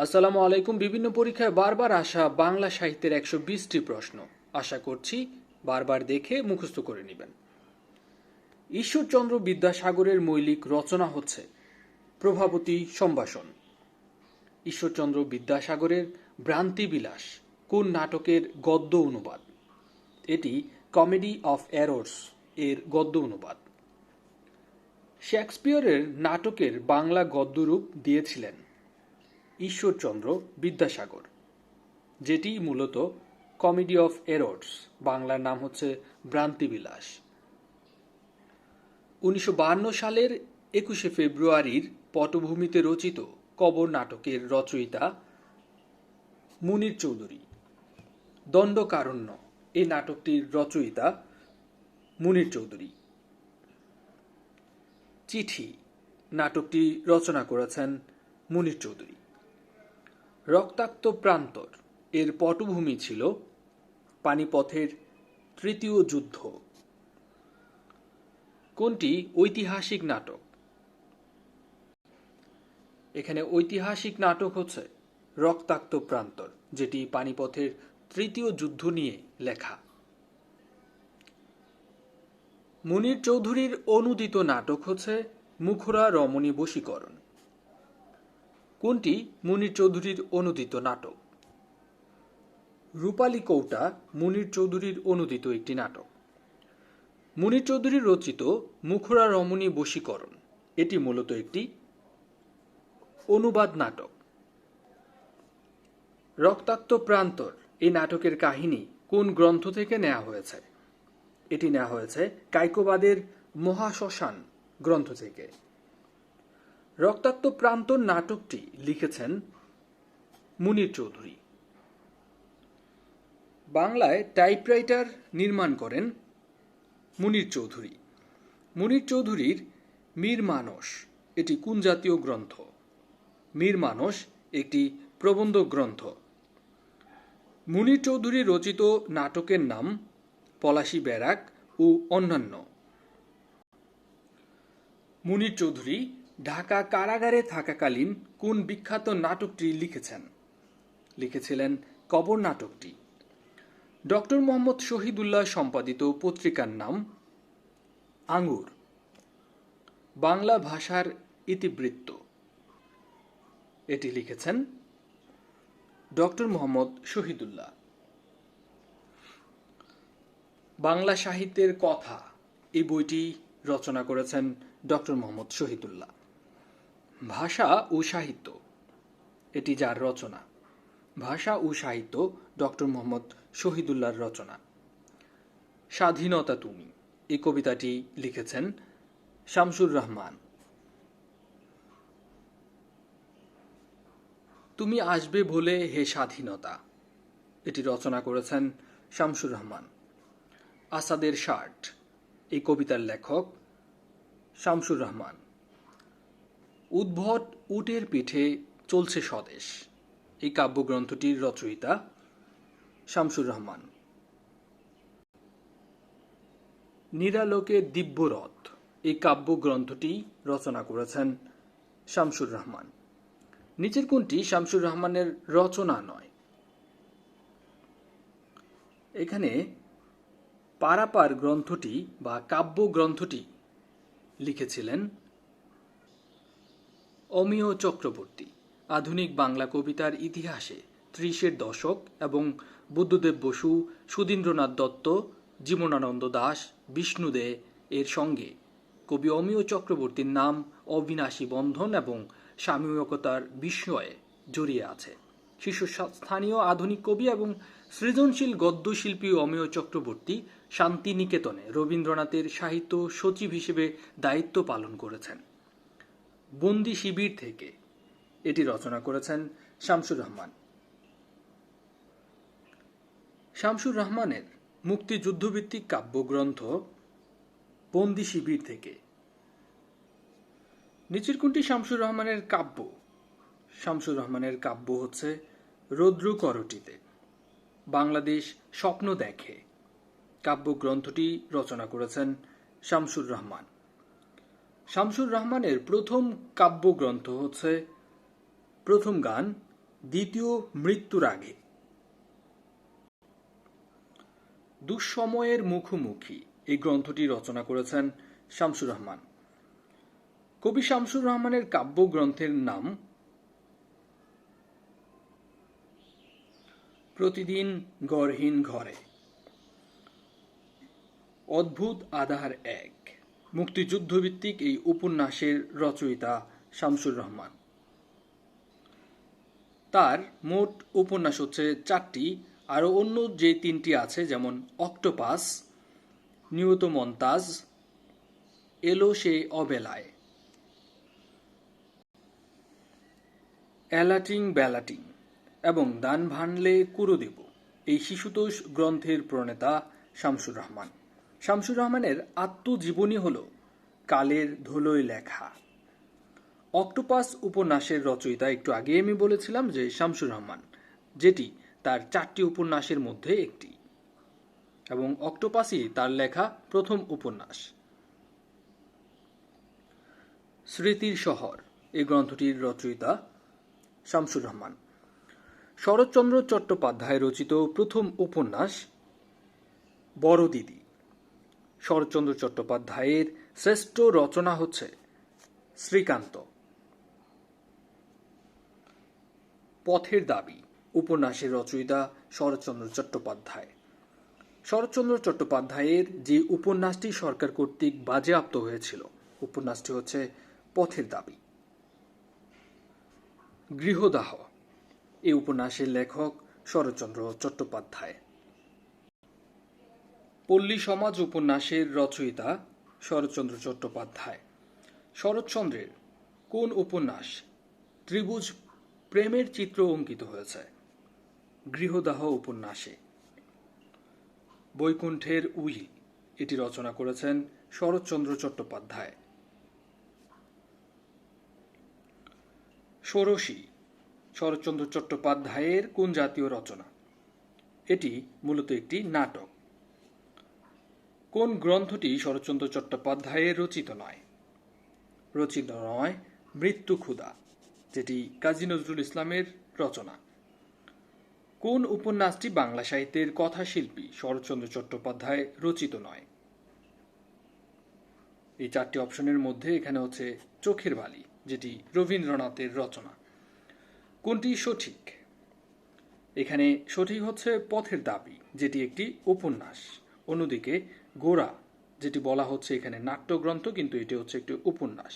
আসসালামু আলাইকুম। বিভিন্ন পরীক্ষায় বারবার আসা বাংলা সাহিত্যের 120টি প্রশ্ন আশা করছি বারবার দেখে মুখস্থ করে নেবেন। ঈশ্বরচন্দ্র বিদ্যাসাগরের মৌলিক রচনা হচ্ছে প্রভাবতী সম্ভাষণ। ঈশ্বরচন্দ্র বিদ্যাসাগরের ভ্রান্তিবিলাস কোন নাটকের গদ্য অনুবাদ? এটি কমেডি অফ এরর্স এর গদ্য অনুবাদ। শেক্সপিয়রের নাটকের বাংলা গদ্যরূপ দিয়েছিলেন ঈশ্বরচন্দ্র বিদ্যাসাগর, যেটি মূলত কমেডি অফ এরর্স, বাংলার নাম হচ্ছে ভ্রান্তিবিলাস। 1952 সালের 21শে ফেব্রুয়ারির পটভূমিতে রচিত কবর নাটকের রচয়িতা মুনির চৌধুরী। দণ্ডকারণ্য এই নাটকটির রচয়িতা মুনির চৌধুরী। চিঠি নাটকটি রচনা করেছেন মুনির চৌধুরী। রক্তাক্ত প্রান্তর এর পটভূমি ছিল পানিপথের তৃতীয় যুদ্ধ। কোনটি ঐতিহাসিক নাটক? এখানে ঐতিহাসিক নাটক হচ্ছে রক্তাক্ত প্রান্তর, যেটি পানিপথের তৃতীয় যুদ্ধ নিয়ে লেখা। মুনির চৌধুরীর অনুদিত নাটক হচ্ছে মুখরা রমণী বশীকরণ। কোনটি মুনির চৌধুরীর অনুদিত নাটক? রূপালী কৌটা মুনির চৌধুরীর অনুদিত একটি নাটক। মুনির চৌধুরীর রচিত মুখরা রমণী বশীকরণ এটি মূলত একটি অনুবাদ নাটক। রক্তাক্ত প্রান্তর এই নাটকের কাহিনী কোন গ্রন্থ থেকে নেওয়া হয়েছে? এটি নেওয়া হয়েছে কায়কোবাদের মহাশ্মশান গ্রন্থ থেকে। রক্তাক্ত প্রান্তর নাটকটি লিখেছেন মুনির চৌধুরী। বাংলায় টাইপরাইটার নির্মাণ করেন মুনির চৌধুরী। মুনির চৌধুরীর মীর মানস এটি কোন জাতীয় গ্রন্থ? মীর মানস একটি প্রবন্ধ গ্রন্থ। মুনির চৌধুরী রচিত নাটকের নাম পলাশী ব্যারাক ও অন্যান্য। মুনির চৌধুরী ঢাকা কারাগারে থাকাকালীন কোন বিখ্যাত নাটকটি লিখেছেন? লিখেছিলেন কবর নাটকটি। ডক্টর মোহাম্মদ শহীদুল্লাহ সম্পাদিত পত্রিকার নাম আঙ্গুর। বাংলা ভাষার ইতিবৃত্ত এটি লিখেছেন ডক্টর মোহাম্মদ শহীদুল্লাহ। বাংলা সাহিত্যের কথা এই বইটি রচনা করেছেন ডক্টর মোহাম্মদ শহীদুল্লাহ। ভাষা ও সাহিত্য এটি যার রচনা। ভাষা ও সাহিত্য ডক্টর মোহাম্মদ শহীদুল্লাহর রচনা। স্বাধীনতা তুমি এই কবিতাটি লিখেছেন শামসুর রহমান। তুমি আসবে বলে হে স্বাধীনতা এটি রচনা করেছেন শামসুর রহমান। আসাদের শার্ট এই কবিতার লেখক শামসুর রহমান। উদ্ভট উটের পিঠে চলছে স্বদেশ এই কাব্যগ্রন্থটির রচয়িতা শামসুর রহমান। নিরালোকে দিব্যরথ এই কাব্যগ্রন্থটি রচনা করেছেন শামসুর রহমান। নিচের কোনটি শামসুর রহমানের রচনা নয়? এখানে পারাপার গ্রন্থটি বা কাব্যগ্রন্থটি লিখেছিলেন অমিয় চক্রবর্তী। আধুনিক বাংলা কবিতার ইতিহাসে 30-এর দশক এবং বুদ্ধদেব বসু, সুধীন্দ্রনাথ দত্ত, জীবনানন্দ দাশ, বিষ্ণু দে এর সঙ্গে কবি অমিয় চক্রবর্তীর নাম অবিনাশী বন্ধন এবং সাময়িকতার বিষয়ে জড়িয়ে আছে। শীর্ষস্থানীয় আধুনিক কবি এবং সৃজনশীল গদ্যশিল্পী অমিয় চক্রবর্তী শান্তিনিকেতনে রবীন্দ্রনাথের সাহিত্য সচিব হিসেবে দায়িত্ব পালন করেছেন। বন্দি শিবির থেকে এটি রচনা করেছেন শামসুর রহমান। শামসুর রহমানের মুক্তিযুদ্ধভিত্তিক কাব্যগ্রন্থ বন্দি শিবির থেকে। নিচের কোনটি শামসুর রহমানের কাব্য? শামসুর রহমানের কাব্য হচ্ছে রৌদ্র করটিতে। বাংলাদেশ স্বপ্ন দেখে কাব্যগ্রন্থটি রচনা করেছেন শামসুর রহমান। শামসুর রহমানের প্রথম কাব্যগ্রন্থ হচ্ছে প্রথম গান দ্বিতীয় মৃত্যুর আগে। দুঃসময়ের মুখোমুখি এই গ্রন্থটি রচনা করেছেন শামসুর রহমান। কবি শামসুর রহমানের কাব্যগ্রন্থের নাম প্রতিদিন গড়হীন ঘরে, অদ্ভুত আধার এক। মুক্তিযুদ্ধভিত্তিক এই উপন্যাসের রচয়িতা শামসুর রহমান। তার মোট উপন্যাস হচ্ছে 4টি, আরও অন্য যে 3টি আছে যেমন অক্টোপাস, নিয়ত মন্তাজ, এলো সে অবেলায়, অ্যালাটিং ব্যালাটিং এবং দান ভানলে কুরুদেব, এই শিশুতোষ গ্রন্থের প্রণেতা শামসুর রহমান। শামসুর রহমানের আত্মজীবনী হল কালের ধুলোয় লেখা। অক্টোপাস উপন্যাসের রচয়িতা একটু আগে আমি বলেছিলাম যে শামসুর রহমান, যেটি তার 4টি উপন্যাসের মধ্যে একটি, এবং অক্টোপাসই তার লেখা প্রথম উপন্যাস। স্মৃতির শহর এই গ্রন্থটির রচয়িতা শামসুর রহমান। শরৎচন্দ্র চট্টোপাধ্যায় রচিত প্রথম উপন্যাস বড় দিদি। শরৎচন্দ্র চট্টোপাধ্যায়ের শ্রেষ্ঠ রচনা হচ্ছে শ্রীকান্ত। পথের দাবি উপন্যাসের রচয়িতা শরৎচন্দ্র চট্টোপাধ্যায়। শরৎচন্দ্র চট্টোপাধ্যায়ের যে উপন্যাসটি সরকার কর্তৃক বাজেয়াপ্ত হয়েছিল, উপন্যাসটি হচ্ছে পথের দাবি। গৃহদাহ এই উপন্যাসের লেখক শরৎচন্দ্র চট্টোপাধ্যায়। পল্লী সমাজ উপন্যাসের রচয়িতা শরৎচন্দ্র চট্টোপাধ্যায়। শরৎচন্দ্রের কোন উপন্যাস ত্রিভুজ প্রেমের চিত্র অঙ্কিত হয়েছে? গৃহদাহ উপন্যাসে। বৈকুণ্ঠের উইল এটি রচনা করেছেন শরৎচন্দ্র চট্টোপাধ্যায়। ষোড়শী শরৎচন্দ্র চট্টোপাধ্যায়ের কোন জাতীয় রচনা? এটি মূলত একটি নাটক। কোন গ্রন্থটি শরৎচন্দ্র চট্টোপাধ্যায়ের রচিত নয়? রচিত নয় মৃত্যু ক্ষুধা, যেটি কাজী নজরুল ইসলামের রচনা। কোন উপন্যাসটি বাংলা সাহিত্যের কথাশিল্পী শরৎচন্দ্র চট্টোপাধ্যায় রচিত নয়? এই 4টি অপশনের মধ্যে এখানে হচ্ছে চোখের বালি, যেটি রবীন্দ্রনাথের রচনা। কোনটি সঠিক? এখানে সঠিক হচ্ছে পথের দাবি, যেটি একটি উপন্যাস। অন্যদিকে গোরা, যেটি বলা হচ্ছে এখানে নাট্যগ্রন্থ, কিন্তু এটি হচ্ছে একটি উপন্যাস।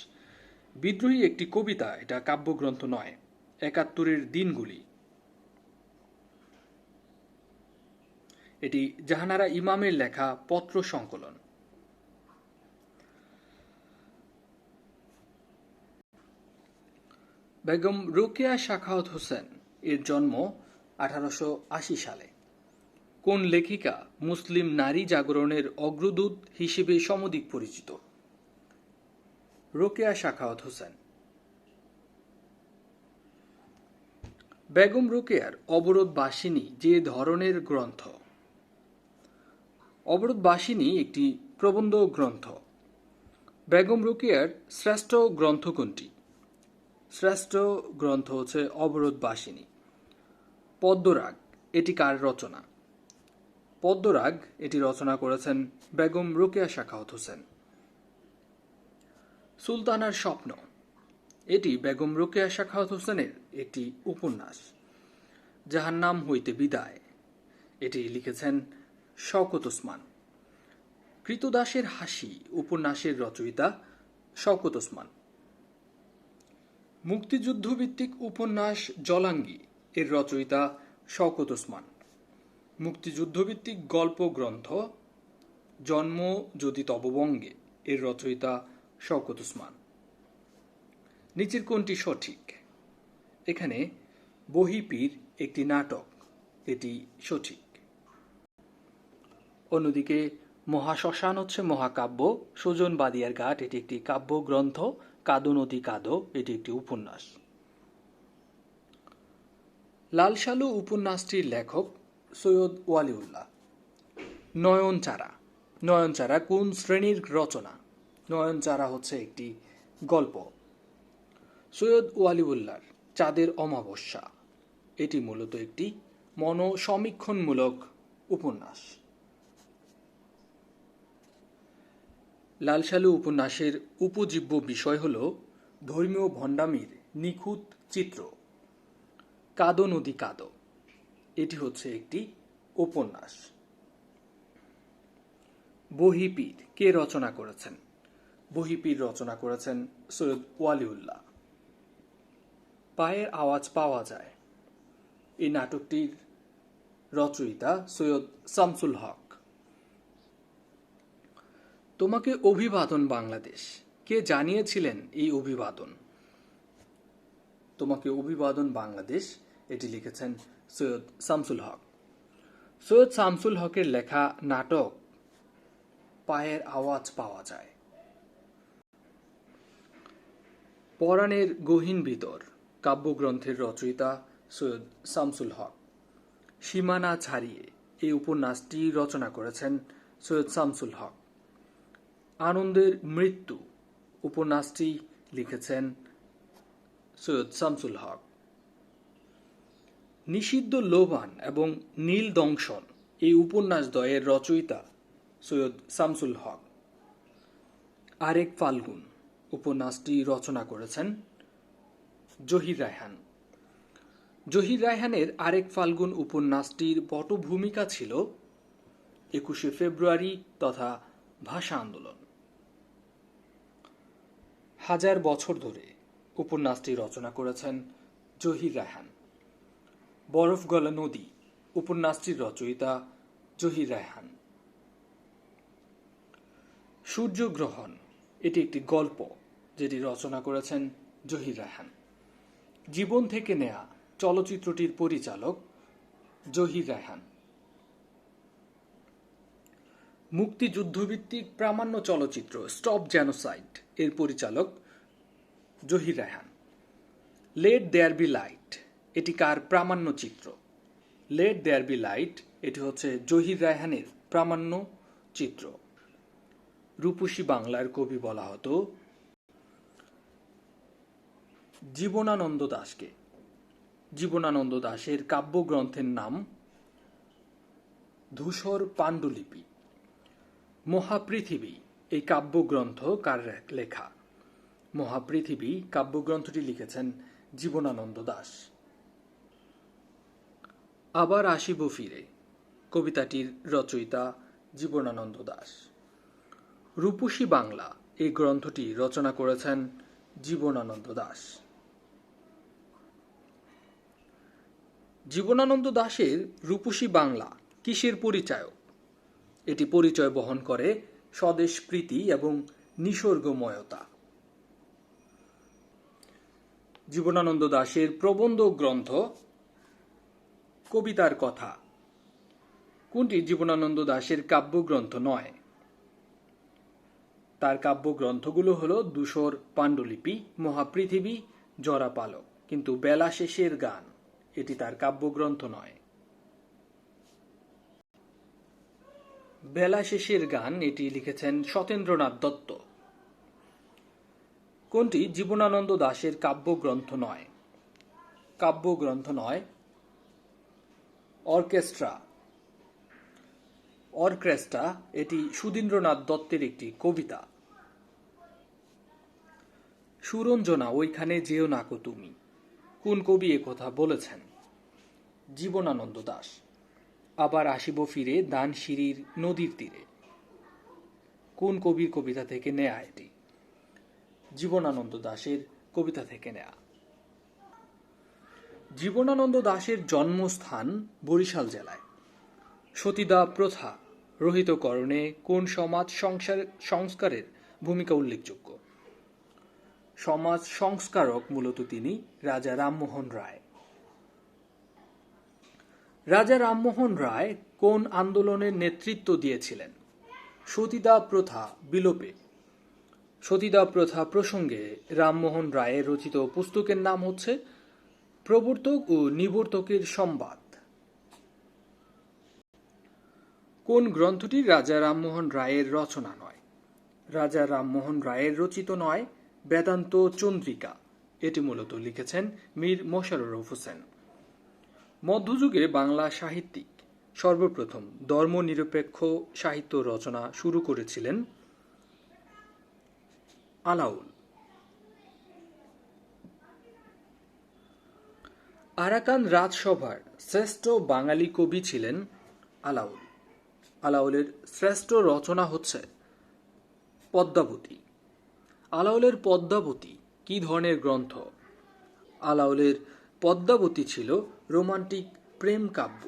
বিদ্রোহী একটি কবিতা, এটা কাব্যগ্রন্থ নয়। ৭১-এর দিনগুলি, এটি জাহানারা ইমামের লেখা পত্র সংকলন। বেগম রোকেয়া সাখাওয়াত হোসেন এর জন্ম 1880 সালে। কোন লেখিকা মুসলিম নারী জাগরণের অগ্রদূত হিসেবে সমধিক পরিচিত? রোকেয়া সাখাওয়াত হোসেন। বেগম রোকেয়ার অবরোধবাসিনী যে ধরনের গ্রন্থ? অবরোধবাসিনী একটি প্রবন্ধ গ্রন্থ। বেগম রোকেয়ার শ্রেষ্ঠ গ্রন্থ কোনটি? শ্রেষ্ঠ গ্রন্থ হচ্ছে অবরোধবাসিনী। পদ্মরাগ এটি কার রচনা? পদ্মরাগ এটি রচনা করেছেন বেগম রোকেয়া সাখাওয়াত হোসেন। সুলতানার স্বপ্ন এটি বেগম রোকেয়া সাখাওয়াত হোসেনের একটি উপন্যাস। জাহান্নাম হইতে বিদায় এটি লিখেছেন শওকত ওসমান। কৃতদাসের হাসি উপন্যাসের রচয়িতা শওকত ওসমান। মুক্তিযুদ্ধভিত্তিক উপন্যাস জলাঙ্গি এর রচয়িতা শওকত ওসমান। মুক্তিযুদ্ধভিত্তিক গল্প গ্রন্থ জন্ম যদি তব বঙ্গে এর রচয়িতা শওকত ওসমান। নিচের কোনটি সঠিক? এখানে বহিপীর একটি নাটক, এটি সঠিক। অন্যদিকে মহাশ্মশান হচ্ছে মহাকাব্য। সুজন বাদিয়ার ঘাট এটি একটি কাব্যগ্রন্থ। কাদো নদী কাদো এটি একটি উপন্যাস। লাল সালু উপন্যাসটির লেখক সৈয়দ ওয়ালিউল্লাহ। নয়নচারা, নয়নচারা কোন শ্রেণীর রচনা? নয়নচারা হচ্ছে একটি গল্প। সৈয়দ ওয়ালিউল্লাহর চাঁদের অমাবস্যা এটি মূলত একটি মনোসমীক্ষণমূলক উপন্যাস। লাল সালু উপন্যাসের উপজীব্য বিষয় হল ধর্মীয় ভণ্ডামির নিখুঁত চিত্র। কাদো নদী কাদো, এটি হচ্ছে একটি উপন্যাস। বহিপীর কে রচনা করেছেন? বহিপীর রচনা করেছেন সৈয়দ ওয়ালিউল্লাহ। পায়ের আওয়াজ পাওয়া যায়, এই নাটকটির রচয়িতা সৈয়দ শামসুল হক। তোমাকে অভিবাদন বাংলাদেশ, কে জানিয়েছিলেন এই অভিবাদন? তোমাকে অভিবাদন বাংলাদেশ, এটি লিখেছেন সৈয়দ শামসুল হক। সৈয়দ শামসুল হকের লেখা নাটক পায়ের আওয়াজ পাওয়া যায়। পরাণের গহীন ভিতর কাব্যগ্রন্থের রচয়িতা সৈয়দ শামসুল হক। সীমানা ছাড়িয়ে এই উপন্যাসটি রচনা করেছেন সৈয়দ শামসুল হক। আনন্দের মৃত্যু উপন্যাসটি লিখেছেন সৈয়দ শামসুল হক। নিষিদ্ধ লোভান এবং নীল দংশন এই উপন্যাসদ্বয়ের রচয়িতা সৈয়দ শামসুল হক। আরেক ফাল্গুন উপন্যাসটি রচনা করেছেন জহির রায়হান। জহির রায়হানের আরেক ফাল্গুন উপন্যাসটির পটভূমিকা ছিল 21শে ফেব্রুয়ারি তথা ভাষা আন্দোলন। হাজার বছর ধরে উপন্যাসটি রচনা করেছেন জহির রায়হান। বরফ গলা নদী উপন্যাসটির রচয়িতা জহির রায়হান। সূর্যগ্রহণ এটি একটি গল্প যেটি রচনা করেছেন জহির রায়হান। জীবন থেকে নেয়া চলচ্চিত্রটির পরিচালক জহির রায়হান। মুক্তিযুদ্ধভিত্তিক প্রামাণ্য চলচ্চিত্র স্টপ জেনোসাইড এর পরিচালক Zahir Raihan. Let there be light এটি কার প্রামাণ্য চিত্র? লেট দেয়ার বি লাইট এটি হচ্ছে জহির রায়হানের প্রামাণ্য চিত্র। রূপসী বাংলার কবি বলা হতো জীবনানন্দ দাশকে। জীবনানন্দ দাশের কাব্যগ্রন্থের নাম ধূসর পাণ্ডুলিপি। মহাপৃথিবী এই কাব্যগ্রন্থ কার লেখা? মহাপৃথিবী কাব্যগ্রন্থটি লিখেছেন জীবনানন্দ দাশ। আবার আসিব ফিরে কবিতাটির রচয়িতা জীবনানন্দ দাশ। রূপসী বাংলা এই গ্রন্থটি রচনা করেছেন জীবনানন্দ দাশ। জীবনানন্দ দাশের রূপসী বাংলা কিসের পরিচায়ক? এটি পরিচয় বহন করে স্বদেশপ্রীতি এবং নিসর্গময়তা। জীবনানন্দ দাশের প্রবন্ধ গ্রন্থ কবিতার কথা কোনটি জীবনানন্দ দাশের কাব্যগ্রন্থ নয়? তার কাব্যগ্রন্থগুলো হল ধূসর পাণ্ডুলিপি, মহাপৃথিবী, জরা পালক। কিন্তু বেলা শেষের গান এটি তার কাব্যগ্রন্থ নয়। বেলা শেষের গান এটি লিখেছেন সতেন্দ্রনাথ দত্ত। কোনটি জীবনানন্দ দাশের কাব্যগ্রন্থ নয়? কাব্যগ্রন্থ নয়, অর্কেস্ট্রা। অর্কেস্ট্রা এটি সুধীন্দ্রনাথ দত্তের একটি কবিতা। সুরঞ্জনা ওইখানে যেও নাকো তুমি, কোন কবি একথা বলেছেন? জীবনানন্দ দাশ। আবার আসিব ফিরে দানশিরির নদীর তীরে, কোন কবির কবিতা থেকে নেয়া এটি? জীবনানন্দ দাশের কবিতা থেকে নেয়া। জীবনানন্দ দাশের জন্মস্থান বরিশাল জেলায়। সতীদাহ প্রথা রহিতকরণে কোন সমাজ সংস্কারের ভূমিকা উল্লেখযোগ্য? সমাজ সংস্কারক মূলত তিনি রাজা রামমোহন রায়। রাজা রামমোহন রায় কোন আন্দোলনের নেতৃত্ব দিয়েছিলেন? সতীদাহ প্রথা বিলোপে। সতীদাহ প্রথা প্রসঙ্গে রামমোহন রায়ের রচিত পুস্তকের নাম হচ্ছে প্রবর্তক ও নিবর্তকের সংবাদ। কোন গ্রন্থটি রাজা রামমোহন রায়ের রচনা নয়? রাজা রামমোহন রায়ের রচিত নয় বেদান্ত চন্দ্রিকা, এটি মূলত লিখেছেন মীর মোশাররফ হোসেন। মধ্যযুগে বাংলা সাহিত্যিক সর্বপ্রথম ধর্মনিরপেক্ষ সাহিত্য রচনা শুরু করেছিলেন আলাউল। আরাকান রাজসভার শ্রেষ্ঠ বাঙালি কবি ছিলেন আলাউল। আলাউলের শ্রেষ্ঠ রচনা হচ্ছে পদ্মাবতী। আলাউলের পদ্মাবতী কি ধরনের গ্রন্থ? আলাউলের পদ্মাবতী ছিল রোমান্টিক প্রেম কাব্য।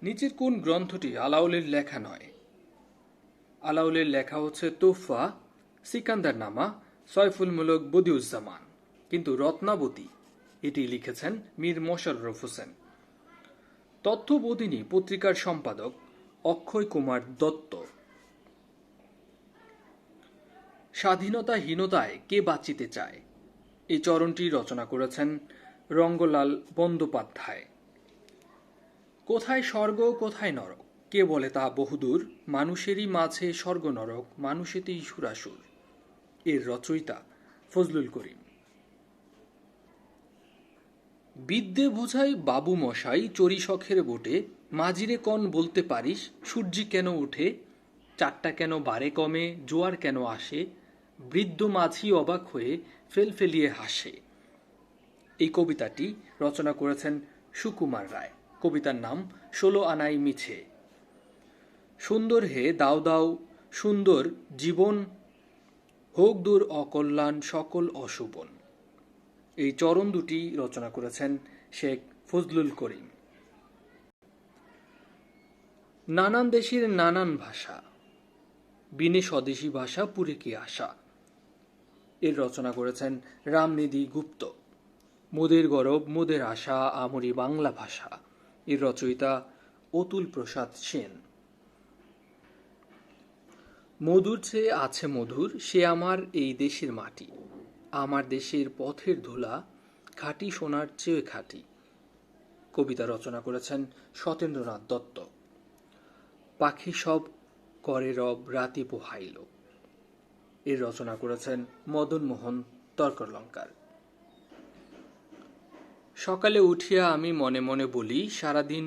নিচের কোন গ্রন্থটি আলাউলের লেখা নয়? আলাউলের লেখা হচ্ছে তোহফা, সিকান্দার নামা, সয়ফুল মুলক বদিউজ্জামান। কিন্তু রত্নাবতী এটি লিখেছেন মীর মোশাররফ হোসেন। তথ্যবোধিনী পত্রিকার সম্পাদক অক্ষয় কুমার দত্ত। স্বাধীনতাহীনতায় কে বাঁচিতে চায়? এই চরণটি রচনা করেছেন রঙ্গলাল বন্দ্যোপাধ্যায়। কোথায় স্বর্গ কোথায় নরক, কে বলে তা বহুদূর, মানুষেরই মাঝে স্বর্গ নরক, মানুষেতেই সুরাসুর। এর রচয়িতা ফজলুল করিম। বিদ্যে বোঝাই বাবু মশাই চড়ি শখের বোটে, মাঝিরে কন বলতে পারিস সূর্যি কেন ওঠে, চারটা কেন বারে কমে, জোয়ার কেন আসে, বৃদ্ধ মাঝি অবাক হয়ে ফেলফেলিয়ে হাসে। এই কবিতাটি রচনা করেছেন সুকুমার রায়। কবিতার নাম ১৬ আনাই মিছে। সুন্দর হে দাও দাও সুন্দর জীবন, হোক দূর অকল্যাণ সকল অশুভন। এই চরণ দুটি রচনা করেছেন শেখ ফজলুল করিম। নানান দেশের নানান ভাষা, বিনে স্বদেশী ভাষা পুরে কি আশা। এর রচনা করেছেন রামনিধি গুপ্ত। মোদের গরব মোদের আশা আমরি বাংলা ভাষা। এর রচয়িতা অতুল প্রসাদ সেন। মধুর চেয়ে আছে মধুর, সে আমার এই দেশের মাটি, আমার দেশের পথের ধুলা খাঁটি সোনার চেয়ে খাঁটি। কবিতা রচনা করেছেন সতেন্দ্রনাথ দত্ত। পাখি সব করে রব রাতি পোহাইল। এর রচনা করেছেন মদন মোহন তর্কলঙ্কার। সকালে উঠিয়া আমি মনে মনে বলি, সারাদিন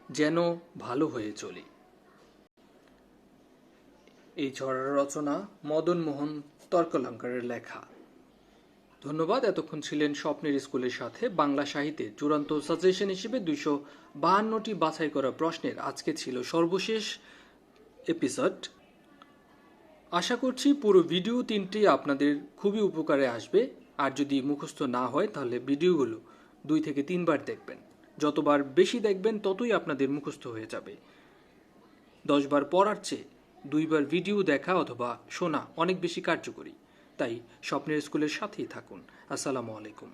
যেন ভালো হয়ে চলি। এই ছড়ার রচনা মদন মোহন তর্কলঙ্কারের লেখা। ধন্যবাদ। এতক্ষণ ছিলেন স্বপ্নের স্কুলের সাথে। বাংলা সাহিত্যে চূড়ান্ত সাজেশন হিসেবে 252টি বাছাই করা প্রশ্নের আজকে ছিল সর্বশেষ এপিসোড। আশা করছি পুরো ভিডিও 3টি আপনাদের খুবই উপকারে আসবে। আর যদি মুখস্থ না হয় তাহলে ভিডিওগুলো 2 থেকে 3 বার দেখবেন। যতবার বেশি দেখবেন ততই আপনাদের মুখস্থ হয়ে যাবে। 10 বার পড়ার চেয়ে 2 বার ভিডিও দেখা অথবা শোনা অনেক বেশি কার্যকরী। তাই স্বপ্নের স্কুলের সাথেই থাকুন। আসসালামু আলাইকুম।